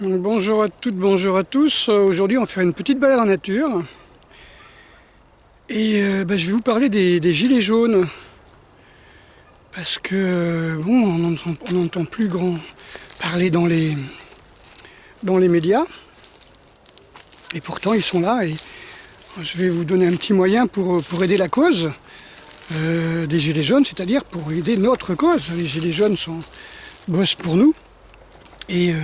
Donc, bonjour à toutes, bonjour à tous. Aujourd'hui, on va faire une petite balade en nature. Et je vais vous parler des gilets jaunes. Parce que, bon, on n'entend plus grand parler dans les médias. Et pourtant, ils sont là. Et je vais vous donner un petit moyen pour aider la cause des gilets jaunes, c'est-à-dire pour aider notre cause. Les gilets jaunes bossent pour nous. Et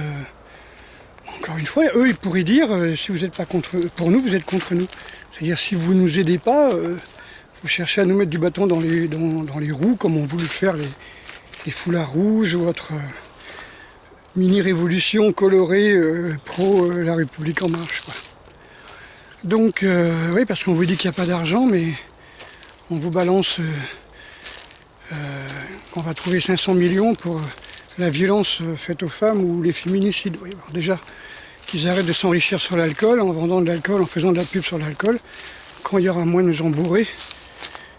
encore une fois, eux, ils pourraient dire, si vous n'êtes pas pour nous, vous êtes contre nous. C'est-à-dire, si vous ne nous aidez pas, vous cherchez à nous mettre du bâton dans les roues, comme ont voulu le faire les foulards rouges ou autres mini-révolutions colorées pro La République En Marche, quoi. Donc, oui, parce qu'on vous dit qu'il n'y a pas d'argent, mais on vous balance qu'on va trouver 500 millions pour la violence faite aux femmes ou les féminicides. Oui, alors déjà, qu'ils arrêtent de s'enrichir sur l'alcool, en vendant de l'alcool, en faisant de la pub sur l'alcool. Quand il y aura moins de gens bourrés,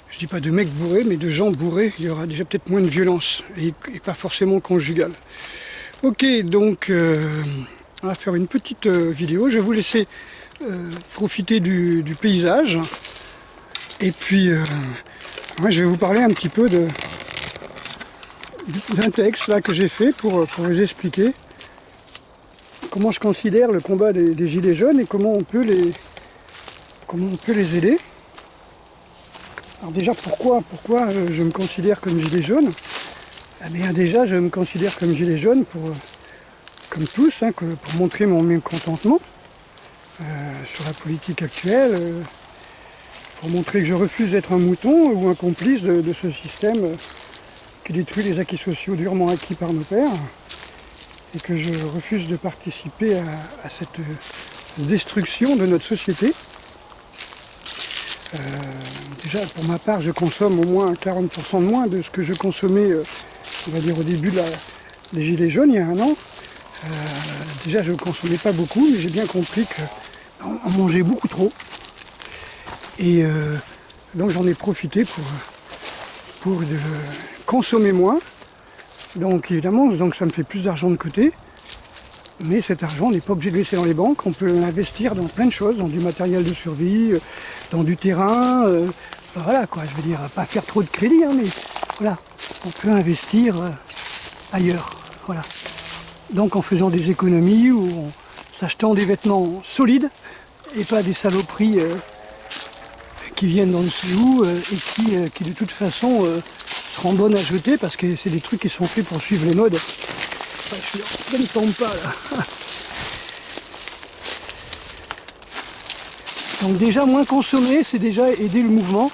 je dis pas de mecs bourrés, mais de gens bourrés, il y aura déjà peut-être moins de violence, et pas forcément conjugale. Ok, donc on va faire une petite vidéo. Je vais vous laisser profiter du paysage. Et puis, moi, je vais vous parler un petit peu d'un texte là, que j'ai fait pour vous expliquer comment je considère le combat des gilets jaunes et comment on peut les aider. Alors déjà, pourquoi je me considère comme gilet jaune? Eh bien déjà, je me considère comme gilet jaune comme tous, hein, pour montrer mon mécontentement sur la politique actuelle, pour montrer que je refuse d'être un mouton ou un complice de ce système qui détruit les acquis sociaux durement acquis par nos pères, et que je refuse de participer à cette destruction de notre société. Déjà, pour ma part, je consomme au moins 40% de moins de ce que je consommais, on va dire, au début des Gilets jaunes, il y a un an. Déjà, je ne consommais pas beaucoup, mais j'ai bien compris qu'on mangeait beaucoup trop. Et donc, j'en ai profité pour consommer moins. Donc, évidemment, ça me fait plus d'argent de côté. Mais cet argent, on n'est pas obligé de le laisser dans les banques. On peut l'investir dans plein de choses, dans du matériel de survie, dans du terrain. Voilà, quoi. Je veux dire, pas faire trop de crédit, hein, mais voilà. On peut investir ailleurs. Voilà. Donc, en faisant des économies ou en s'achetant des vêtements solides et pas des saloperies qui viennent dans le sait où et qui de toute façon seront bonnes à jeter parce que c'est des trucs qui sont faits pour suivre les modes. Je ne tombe pas là. Donc déjà moins consommer, c'est déjà aider le mouvement.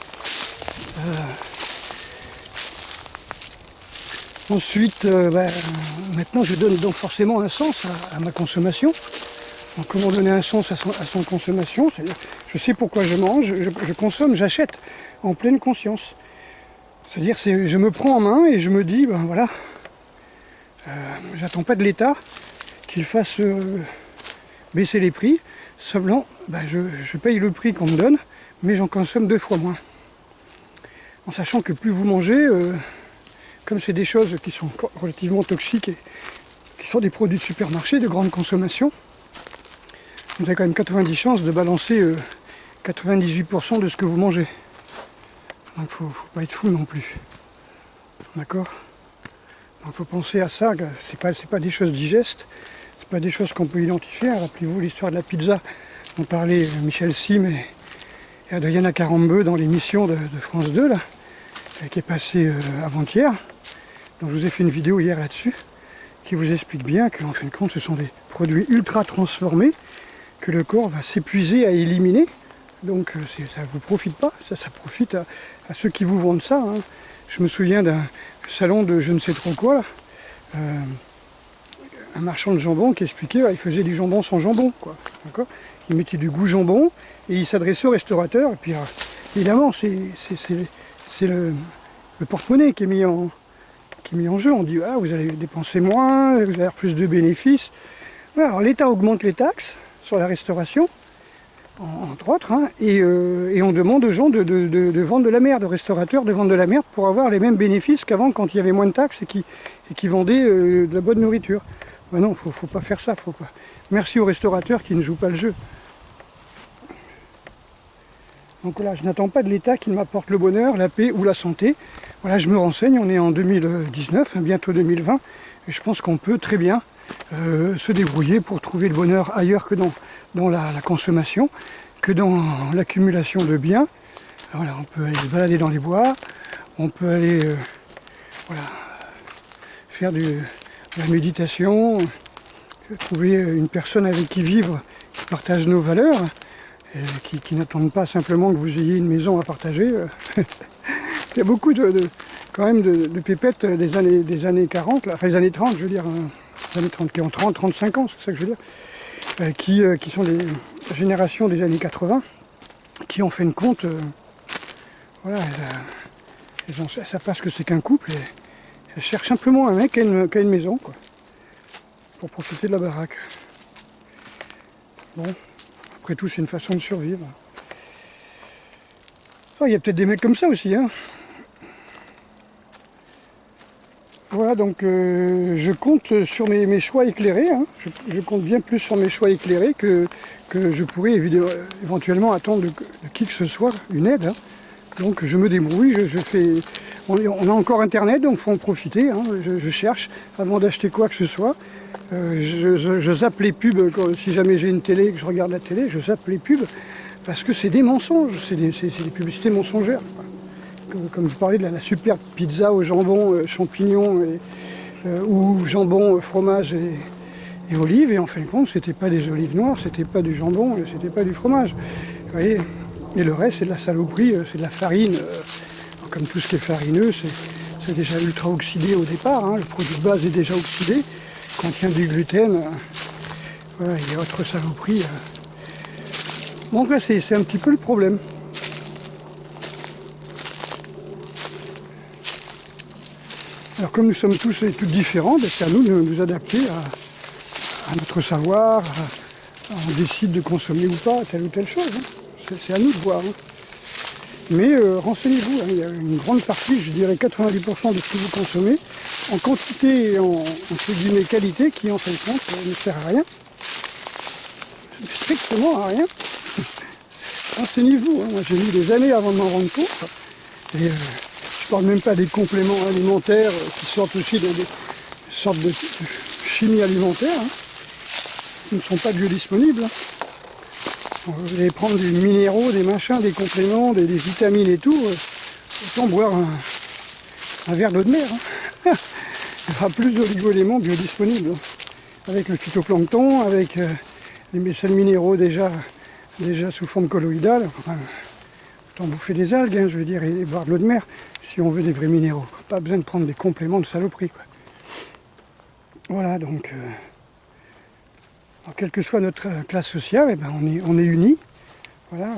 Ensuite, maintenant je donne donc forcément un sens à ma consommation. Donc comment donner un sens à son consommation? C'est-à-dire, je sais pourquoi je mange, je consomme, j'achète en pleine conscience. C'est-à-dire je me prends en main et je me dis, ben voilà, j'attends pas de l'État qu'il fasse baisser les prix. Seulement, je paye le prix qu'on me donne, mais j'en consomme 2 fois moins. En sachant que plus vous mangez, comme c'est des choses qui sont relativement toxiques et qui sont des produits de supermarché, de grande consommation, vous avez quand même 90 chances de balancer 98% de ce que vous mangez. Donc faut pas être fou non plus. D'accord? Donc il faut penser à ça, c'est pas des choses digestes, c'est pas des choses qu'on peut identifier. Rappelez-vous l'histoire de la pizza dont parlait Michel Sim et Adriana Carambeu dans l'émission de France 2 là, qui est passée avant-hier. Donc je vous ai fait une vidéo hier là-dessus qui vous explique bien qu'en fin de compte ce sont des produits ultra transformés que le corps va s'épuiser à éliminer. Donc ça ne vous profite pas, ça profite à ceux qui vous vendent ça, hein. Je me souviens d'un salon de je ne sais trop quoi, un marchand de jambon qui expliquait il faisait du jambon sans jambon, quoi. D'accord, il mettait du goût jambon et il s'adressait au restaurateur. Et puis évidemment c'est le porte-monnaie qui est mis en jeu. On dit vous allez dépenser moins, vous allez avoir plus de bénéfices. Voilà, alors l'État augmente les taxes sur la restauration, entre autres, hein, et on demande aux gens de vendre de la merde, aux restaurateurs de vendre de la merde pour avoir les mêmes bénéfices qu'avant quand il y avait moins de taxes et qui vendaient de la bonne nourriture. Ben non, faut pas faire ça, faut pas. Merci aux restaurateurs qui ne jouent pas le jeu. Donc voilà, je n'attends pas de l'État qui m'apporte le bonheur, la paix ou la santé. Voilà, je me renseigne, on est en 2019, bientôt 2020, et je pense qu'on peut très bien se débrouiller pour trouver le bonheur ailleurs que dans la consommation, que dans l'accumulation de biens. Voilà, on peut aller se balader dans les bois, on peut aller voilà, faire de la méditation, trouver une personne avec qui vivre, qui partage nos valeurs, qui n'attendent pas simplement que vous ayez une maison à partager. Il y a beaucoup quand même de pépettes des années 40, là, enfin les années 30, je veux dire, les années 30, qui ont 30, 35 ans, c'est ça que je veux dire, qui sont des générations des années 80, qui ont fait une compte, voilà, elles savent pas ce que c'est qu'un couple, et elles cherchent simplement un mec qui a une maison, quoi, pour profiter de la baraque. Bon, après tout, c'est une façon de survivre. Il y a peut-être des mecs comme ça aussi, hein. Voilà, donc je compte sur mes choix éclairés, hein. Je compte bien plus sur mes choix éclairés que je pourrais éventuellement attendre de qui que ce soit une aide, hein. Donc je me débrouille, on a encore internet, donc il faut en profiter, hein. Je cherche avant d'acheter quoi que ce soit. Je zappe les pubs, si jamais j'ai une télé et que je regarde la télé, je zappe les pubs, parce que c'est des mensonges, c'est des publicités mensongères. Comme je parlais de la superbe pizza au jambon, champignons, ou jambon, fromage et olives, et en fin de compte, c'était pas des olives noires, c'était pas du jambon, c'était pas du fromage. Vous voyez, et le reste, c'est de la saloperie, c'est de la farine. Comme tout ce qui est farineux, c'est déjà ultra oxydé au départ, hein. Le produit de base est déjà oxydé, contient du gluten, voilà, et autres saloperies. Donc là, c'est un petit peu le problème. Alors comme nous sommes tous et toutes différents, c'est à nous de nous adapter à notre savoir, on décide de consommer ou pas telle ou telle chose, hein. C'est à nous de voir, hein. Mais renseignez-vous, hein, il y a une grande partie, je dirais 90% de ce que vous consommez, en quantité et en entre guillemets qualité, qui en fin de compte ne sert à rien, strictement à rien. Renseignez-vous, hein. Moi j'ai mis des années avant de m'en rendre compte, et je parle même pas des compléments alimentaires qui sortent aussi dans des sortes de chimie alimentaire, hein, qui ne sont pas biodisponibles, hein. Vous allez prendre des minéraux, des machins, des compléments, des vitamines et tout, autant boire un verre d'eau de mer, hein. Il y aura plus d'oligo-éléments biodisponibles, hein, avec le phytoplancton, avec les sels minéraux déjà sous forme colloïdale. Enfin, autant bouffer des algues, hein, je veux dire, et boire de l'eau de mer, si on veut des vrais minéraux. Pas besoin de prendre des compléments de saloperie, quoi. Voilà, donc... quelle que soit notre classe sociale, eh ben on est unis. Voilà,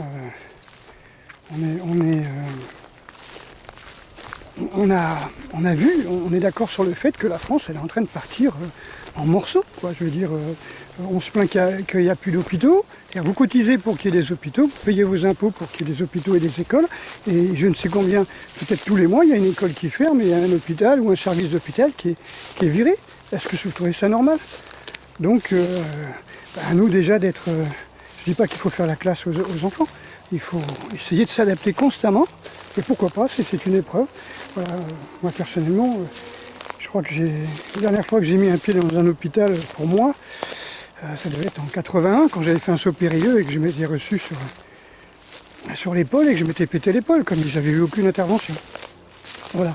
on a vu, on est d'accord sur le fait que la France, elle est en train de partir en morceaux, quoi. Je veux dire, on se plaint qu'il n'y a plus d'hôpitaux. Vous cotisez pour qu'il y ait des hôpitaux, vous payez vos impôts pour qu'il y ait des hôpitaux et des écoles, et je ne sais combien, peut-être tous les mois, il y a une école qui ferme, et il y a un hôpital ou un service d'hôpital qui est viré. Est-ce que vous trouvez ça normal ? Donc, à nous déjà d'être... je ne dis pas qu'il faut faire la classe aux enfants, il faut essayer de s'adapter constamment, et pourquoi pas, c'est une épreuve. Voilà, moi personnellement, je crois que la dernière fois que j'ai mis un pied dans un hôpital pour moi, ça devait être en 81, quand j'avais fait un saut périlleux et que je m'étais reçu sur l'épaule et que je m'étais pété l'épaule, comme j'avais eu aucune intervention. Voilà,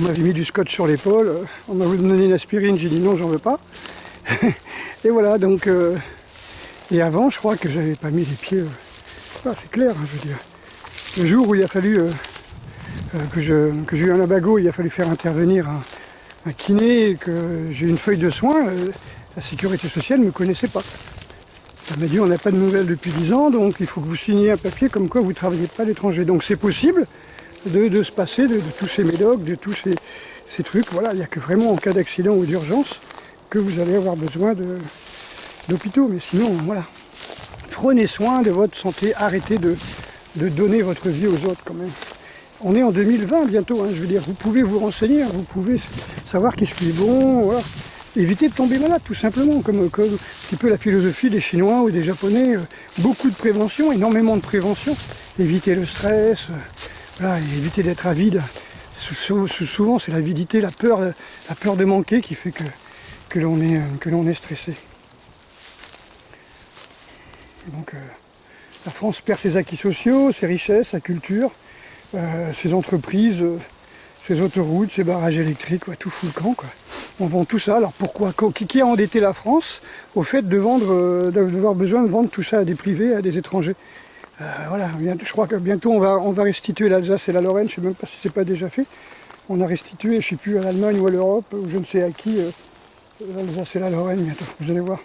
on m'avait mis du scotch sur l'épaule, on m'a voulu me donner une aspirine, j'ai dit non, j'en veux pas. Et voilà, donc... et avant, je crois que j'avais pas mis les pieds... c'est clair, hein, je veux dire. Le jour où il a fallu que j'ai eu un abago, il a fallu faire intervenir un kiné, et que j'ai eu une feuille de soins, la sécurité sociale ne me connaissait pas. Elle m'a dit on n'a pas de nouvelles depuis 10 ans, donc il faut que vous signiez un papier comme quoi vous ne travaillez pas à l'étranger. Donc c'est possible de se passer de tous ces médocs, de tous ces trucs. Voilà, il n'y a que vraiment en cas d'accident ou d'urgence que vous allez avoir besoin d'hôpitaux. Mais sinon, voilà. Prenez soin de votre santé, arrêtez de donner votre vie aux autres quand même. On est en 2020 bientôt, hein, je veux dire, vous pouvez vous renseigner, hein, vous pouvez savoir qu'est-ce qui est bon, voilà. éviter de tomber malade, tout simplement, comme un petit peu la philosophie des Chinois ou des Japonais. Beaucoup de prévention, énormément de prévention. Éviter le stress, voilà, et éviter d'être avide. Souvent, c'est l'avidité, la peur de manquer qui fait que l'on est stressé. Donc, la France perd ses acquis sociaux, ses richesses, sa culture, ses entreprises, ses autoroutes, ses barrages électriques, ouais, tout fout le camp, quoi. On vend tout ça, alors pourquoi? Qui a endetté la France au fait d'avoir besoin de vendre tout ça à des privés, à des étrangers? Voilà, je crois que bientôt on va restituer l'Alsace et la Lorraine, je ne sais même pas si c'est pas déjà fait. On a restitué, je ne sais plus, à l'Allemagne ou à l'Europe, ou je ne sais à qui, l'Alsace et la Lorraine bientôt, vous allez voir.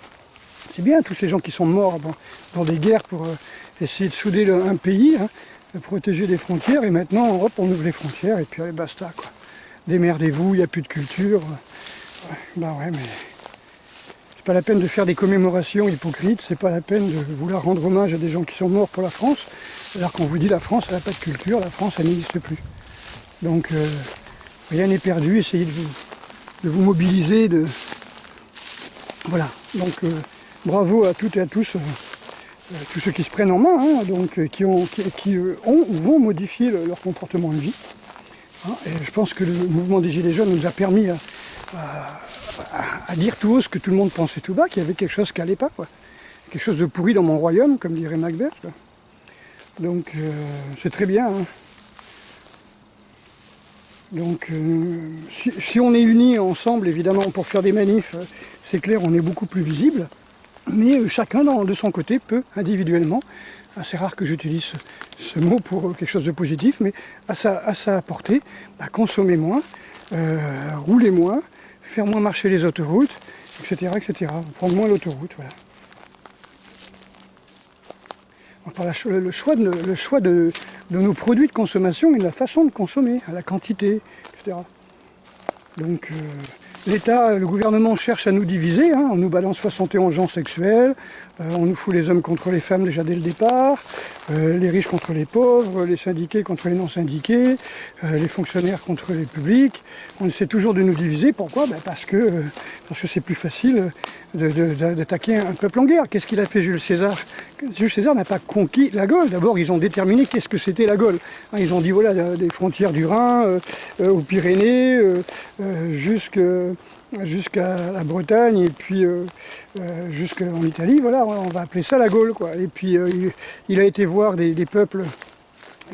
C'est bien tous ces gens qui sont morts dans des guerres pour essayer de souder un pays, hein, de protéger des frontières, et maintenant en Europe on ouvre les frontières et puis allez, basta quoi. Démerdez-vous, il n'y a plus de culture. Ouais, bah ouais, mais c'est pas la peine de faire des commémorations hypocrites, c'est pas la peine de vouloir rendre hommage à des gens qui sont morts pour la France, alors qu'on vous dit la France elle n'a pas de culture, la France elle n'existe plus. Donc rien n'est perdu, essayez de vous mobiliser, voilà. Donc bravo à toutes et à tous, tous ceux qui se prennent en main, hein, donc qui ont ou vont modifier leur comportement de vie. Hein, et je pense que le mouvement des Gilets jaunes nous a permis à dire tout haut ce que tout le monde pensait tout bas, qu'il y avait quelque chose qui n'allait pas, quoi. Quelque chose de pourri dans mon royaume, comme dirait Macbeth, quoi. Donc c'est très bien. Hein. Donc si on est unis ensemble, évidemment, pour faire des manifs, c'est clair, on est beaucoup plus visible. Mais chacun de son côté peut individuellement, c'est rare que j'utilise ce mot pour quelque chose de positif, mais à sa portée, consommer moins, rouler moins, faire moins marcher les autoroutes, etc. Prendre moins l'autoroute, voilà. Enfin, le choix de nos produits de consommation et de la façon de consommer, la quantité, etc. Donc l'État, le gouvernement cherche à nous diviser, hein, on nous balance 71 gens sexuels, on nous fout les hommes contre les femmes déjà dès le départ, les riches contre les pauvres, les syndiqués contre les non-syndiqués, les fonctionnaires contre les publics. On essaie toujours de nous diviser. Pourquoi? Parce que c'est plus facile d'attaquer un peuple en guerre. Qu'est-ce qu'il a fait Jules César? Jules César n'a pas conquis la Gaule. D'abord, ils ont déterminé qu'est-ce que c'était la Gaule. Hein, ils ont dit, voilà, des frontières du Rhin, aux Pyrénées, jusqu'à la Bretagne et puis jusqu'en Italie, voilà, on va appeler ça la Gaule, quoi. Et puis il a été voir des peuples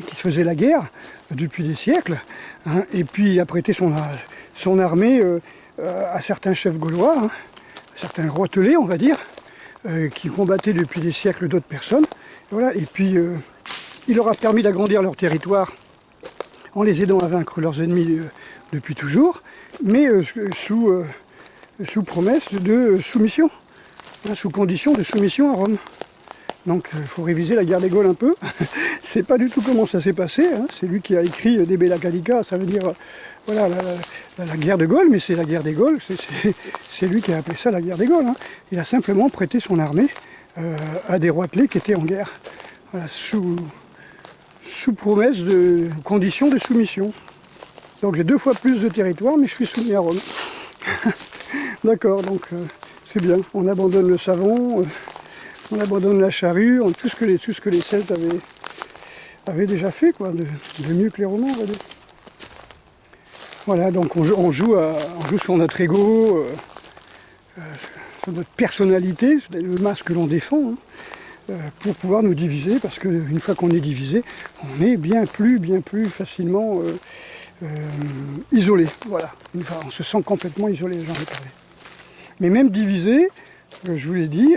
qui se faisaient la guerre depuis des siècles, hein, et puis il a prêté son armée à certains chefs gaulois, hein, certains roitelets, on va dire, qui combattaient depuis des siècles d'autres personnes. Voilà, et puis il leur a permis d'agrandir leur territoire en les aidant à vaincre leurs ennemis depuis toujours, mais sous promesse de soumission, hein, sous condition de soumission à Rome. Donc il faut réviser la guerre des Gaules un peu. C'est pas du tout comment ça s'est passé, hein. C'est lui qui a écrit De Bella Gallica, ça veut dire voilà, la guerre de Gaulle, mais c'est la guerre des Gaules, c'est lui qui a appelé ça la guerre des Gaules. Hein. Il a simplement prêté son armée à des roitelets qui étaient en guerre, voilà, sous promesse de conditions de soumission. Donc j'ai 2 fois plus de territoire, mais je suis soumis à Rome. D'accord, donc c'est bien. On abandonne le savon, on abandonne la charrue, tout ce que les Celtes avaient déjà fait, quoi, de mieux que les Romains, on va dire. Voilà, donc on joue sur notre ego, sur notre personnalité, le masque que l'on défend, hein, pour pouvoir nous diviser, parce qu'une fois qu'on est divisé, on est bien plus facilement isolé. Voilà, on se sent complètement isolé, j'en ai parlé. Mais même divisé, je vous l'ai dit,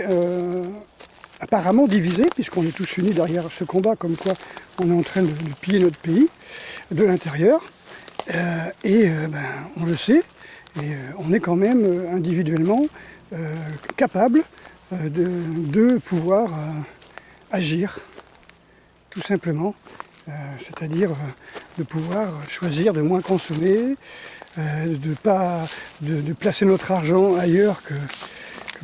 apparemment divisé, puisqu'on est tous unis derrière ce combat, comme quoi on est en train de piller notre pays de l'intérieur, on le sait, et on est quand même individuellement capable de pouvoir agir, tout simplement, c'est-à-dire de pouvoir choisir de moins consommer, de placer notre argent ailleurs que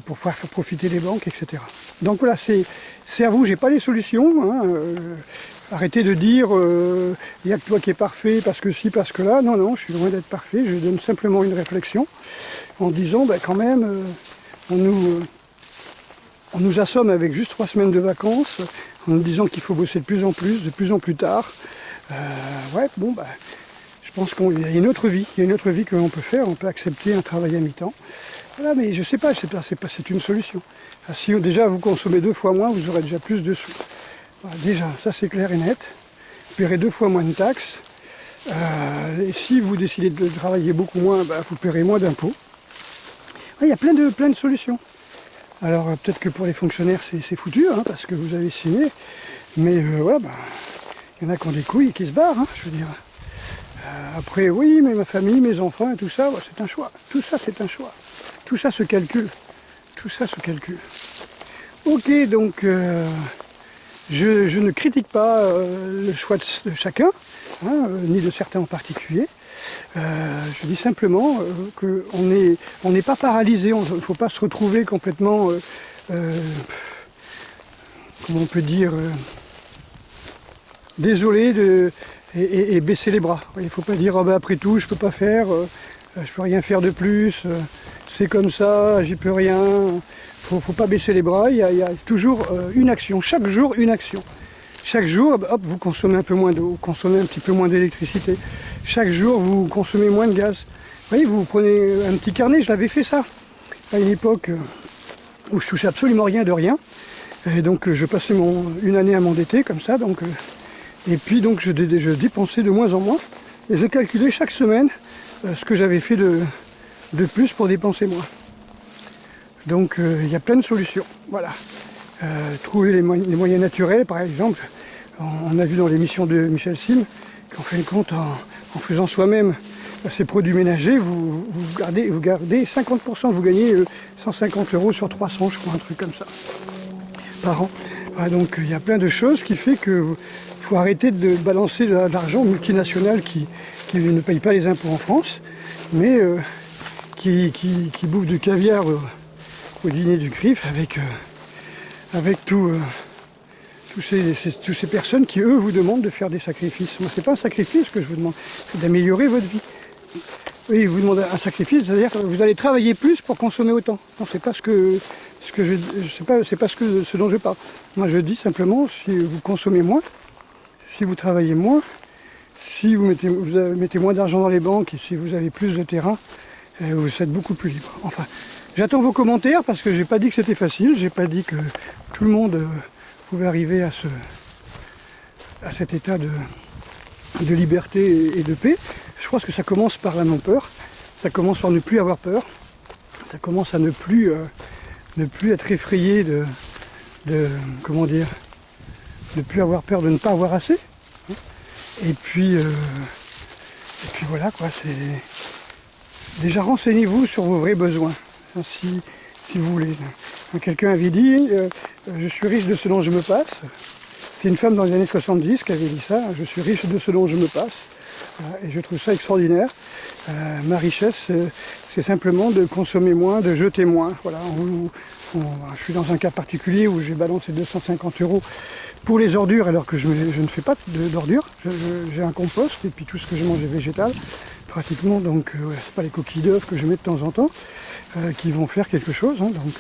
pour pouvoir faire profiter les banques, etc. Donc voilà, c'est à vous, j'ai pas les solutions, hein, Arrêtez de dire il n'y a que toi qui es parfait parce que si, parce que là. Non, non, je suis loin d'être parfait. Je donne simplement une réflexion en disant quand même, on nous assomme avec juste 3 semaines de vacances, en nous disant qu'il faut bosser de plus en plus tard. Ouais, bon, je pense qu'il y a une autre vie, que l'on peut faire. On peut accepter un travail à mi-temps. Voilà, mais je sais pas, c'est une solution. Si déjà vous consommez 2 fois moins, vous aurez déjà plus de sous. Voilà, déjà, ça c'est clair et net. Vous paierez 2 fois moins de taxes. Et si vous décidez de travailler beaucoup moins, vous paierez moins d'impôts. Il y a plein de solutions. Alors peut-être que pour les fonctionnaires c'est foutu, hein, parce que vous avez signé. Mais voilà, il y en a qui ont des couilles et qui se barrent, hein, je veux dire. Après, oui, mais ma famille, mes enfants et tout ça, c'est un choix. Tout ça, c'est un choix. Tout ça se calcule. Tout ça se calcule. Ok, donc je ne critique pas le choix de chacun, hein, ni de certains en particulier. Je dis simplement qu'on n'est pas paralysé, il ne faut pas se retrouver complètement, comment on peut dire, désolé et baisser les bras. Il ne faut pas dire après tout je ne peux pas faire, je peux rien faire de plus, c'est comme ça, j'y peux rien. Il ne faut pas baisser les bras, il y a toujours une action, chaque jour une action. Chaque jour, hop, vous consommez un peu moins d'eau, vous consommez un petit peu moins d'électricité. Chaque jour, vous consommez moins de gaz. Vous voyez, vous prenez un petit carnet, je l'avais fait ça, à une époque où je touchais absolument rien de rien. Et donc je passais une année à m'endetter comme ça, et puis donc je dépensais de moins en moins. Et je calculais chaque semaine ce que j'avais fait de plus pour dépenser moins. Donc il y a plein de solutions, voilà. Trouver les moyens naturels, par exemple, on a vu dans l'émission de Michel Sim qu'en fin de compte, en faisant soi-même ces produits ménagers, vous gardez 50%, vous gagnez 150 € sur 300, je crois, un truc comme ça, par an. Voilà, donc il y a plein de choses qui fait que faut arrêter de balancer de l'argent aux multinationales qui ne payent pas les impôts en France, mais qui bouffent du caviar au dîner du CRIF avec toutes ces personnes qui, eux, vous demandent de faire des sacrifices. Moi, c'est pas un sacrifice que je vous demande, c'est d'améliorer votre vie. Oui, ils vous demandent un sacrifice, c'est-à-dire que vous allez travailler plus pour consommer autant. Non, c'est pas ce dont je parle. Moi, je dis simplement, si vous consommez moins, si vous travaillez moins, si vous mettez moins d'argent dans les banques et si vous avez plus de terrain, vous êtes beaucoup plus libre. Enfin, j'attends vos commentaires parce que j'ai pas dit que c'était facile, j'ai pas dit que tout le monde pouvait arriver à cet état de liberté et de paix. Je pense que ça commence par la non-peur, ça commence par ne plus avoir peur, ça commence à ne plus être effrayé comment dire, ne plus avoir peur de ne pas avoir assez. Et puis voilà quoi, c'est déjà renseignez-vous sur vos vrais besoins, si vous voulez. Quelqu'un avait dit je suis riche de ce dont je me passe. C'est une femme dans les années 70 qui avait dit ça, je suis riche de ce dont je me passe. Et je trouve ça extraordinaire. Ma richesse, c'est simplement de consommer moins, de jeter moins. Voilà. Je suis dans un cas particulier où j'ai balancé 250 € pour les ordures alors que je ne fais pas d'ordures. J'ai un compost et puis tout ce que je mange est végétal pratiquement. Donc c'est pas les coquilles d'œufs que je mets de temps en temps qui vont faire quelque chose. Hein. Donc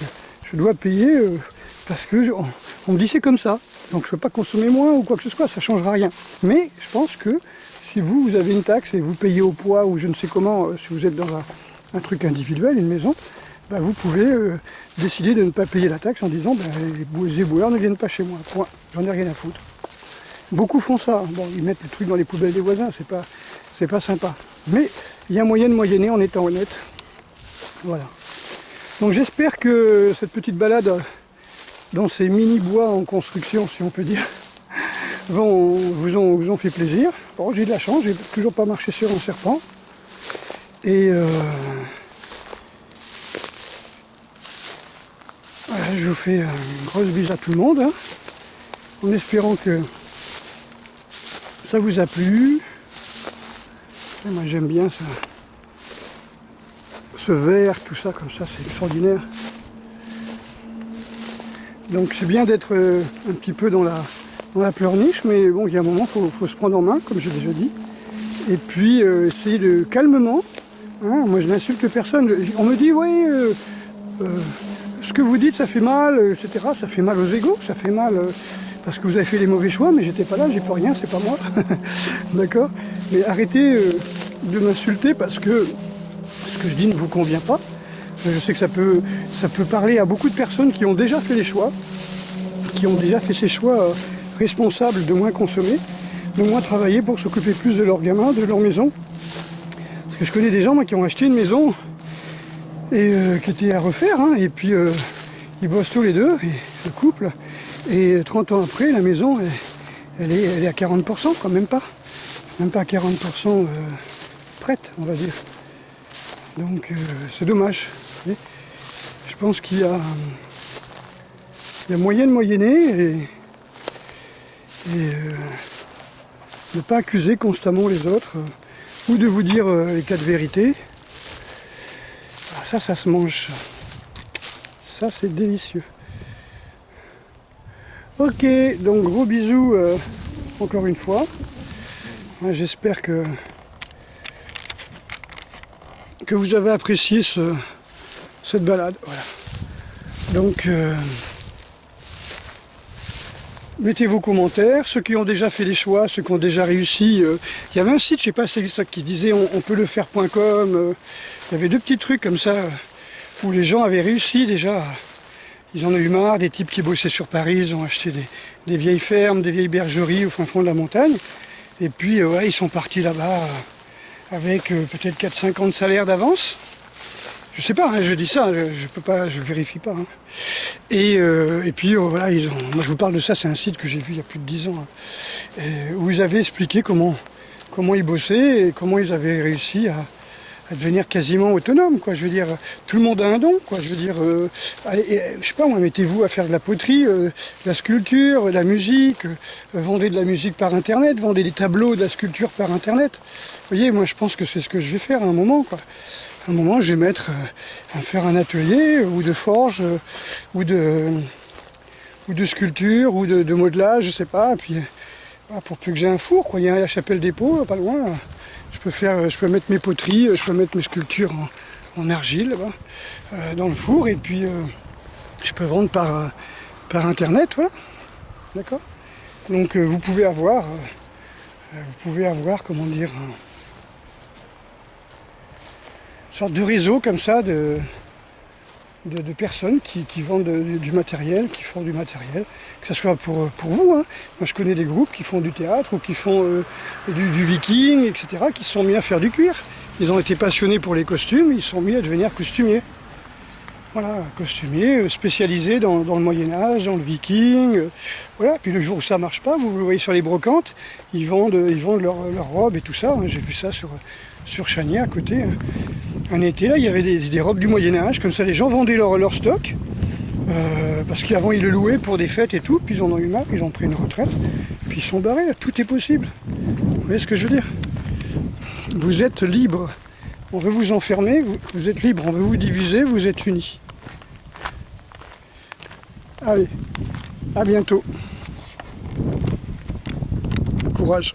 je dois payer parce que on me dit c'est comme ça. Donc je ne peux pas consommer moins ou quoi que ce soit, ça ne changera rien. Mais je pense que si vous avez une taxe et vous payez au poids ou je ne sais comment, si vous êtes dans un truc individuel, une maison, vous pouvez décider de ne pas payer la taxe en disant les éboueurs ne viennent pas chez moi, point, j'en ai rien à foutre. Beaucoup font ça, bon, ils mettent les trucs dans les poubelles des voisins, c'est pas sympa. Mais il y a moyen de moyenner en étant honnête. Voilà. Donc j'espère que cette petite balade dans ces mini-bois en construction, si on peut dire, vous ont fait plaisir. Bon, j'ai de la chance, j'ai toujours pas marché sur un serpent. Et voilà, je vous fais une grosse bise à tout le monde, hein, en espérant que ça vous a plu. Et moi j'aime bien ça. Ce vert, tout ça, comme ça, c'est extraordinaire. Donc c'est bien d'être un petit peu dans dans la pleurniche, mais bon, il y a un moment, faut se prendre en main, comme j'ai déjà dit. Et puis, essayer de calmement. Hein, moi, je n'insulte personne. On me dit, oui, ce que vous dites, ça fait mal, etc. Ça fait mal aux égos, ça fait mal parce que vous avez fait les mauvais choix, mais j'étais pas là, j'ai pas rien, c'est pas moi. D'accord? Mais arrêtez de m'insulter parce que ce que je dis ne vous convient pas. Je sais que ça peut parler à beaucoup de personnes qui ont déjà fait les choix, qui ont déjà fait ces choix responsables de moins consommer, de moins travailler pour s'occuper plus de leurs gamins, de leur maison. Parce que je connais des gens moi, qui ont acheté une maison et qui était à refaire, hein, et puis ils bossent tous les deux, et, le couple, et 30 ans après, la maison, elle est à 40%, quand même pas à 40% prête, on va dire. Donc c'est dommage. Je pense qu'il y a moyen de moyenner et ne pas accuser constamment les autres ou de vous dire les quatre vérités. Ah, ça se mange. Ça c'est délicieux. Ok, donc gros bisous encore une fois. J'espère que vous avez apprécié cette balade. Voilà. Donc mettez vos commentaires, ceux qui ont déjà fait les choix, ceux qui ont déjà réussi. Il y avait un site, je sais pas, c'est ça qui disait on peut le faire.com. Il y avait deux petits trucs comme ça où les gens avaient réussi déjà. Ils en ont eu marre, des types qui bossaient sur Paris, ils ont acheté des vieilles fermes, des vieilles bergeries au fin fond de la montagne. Et puis ouais, ils sont partis là-bas avec peut-être 4-5 ans de salaire d'avance. Je sais pas, hein, je dis ça, je peux pas, je vérifie pas. Hein. Et puis voilà, moi je vous parle de ça, c'est un site que j'ai vu il y a plus de 10 ans, hein, où ils avaient expliqué comment ils bossaient et comment ils avaient réussi à devenir quasiment autonome, quoi. Je veux dire, tout le monde a un don, quoi. Je veux dire, allez, je sais pas moi, mettez-vous à faire de la poterie, de la sculpture, de la musique, vendez de la musique par internet, vendez des tableaux de la sculpture par internet. Vous voyez, moi je pense que c'est ce que je vais faire à un moment, quoi. À un moment, je vais mettre à faire un atelier ou de forge ou de sculpture ou de modelage, je sais pas. Et puis voilà, pour plus que j'ai un four, quoi. Il y a la Chapelle des Pots, pas loin. Je peux mettre mes poteries, je peux mettre mes sculptures en argile là-bas, dans le four, et puis je peux vendre par internet, voilà. D'accord. Donc vous pouvez avoir, comment dire, une sorte de réseau comme ça de personnes qui vendent du matériel, qui font du matériel, que ce soit pour vous. Hein. Moi je connais des groupes qui font du théâtre ou qui font du viking, etc., qui se sont mis à faire du cuir. Ils ont été passionnés pour les costumes, ils se sont mis à devenir costumiers. Voilà, costumiers spécialisés dans le Moyen-Âge, dans le viking. Voilà, puis le jour où ça marche pas, vous le voyez sur les brocantes, ils vendent leurs robes et tout ça. Hein. J'ai vu ça sur Chanier à côté. Hein. Un été là, il y avait des robes du Moyen-Âge, comme ça les gens vendaient leur stock. Parce qu'avant ils le louaient pour des fêtes et tout, puis ils en ont eu marre, ils ont pris une retraite, puis ils sont barrés, tout est possible. Vous voyez ce que je veux dire? Vous êtes libre, on veut vous enfermer, vous êtes libre, on veut vous diviser, vous êtes unis. Allez, à bientôt. Courage.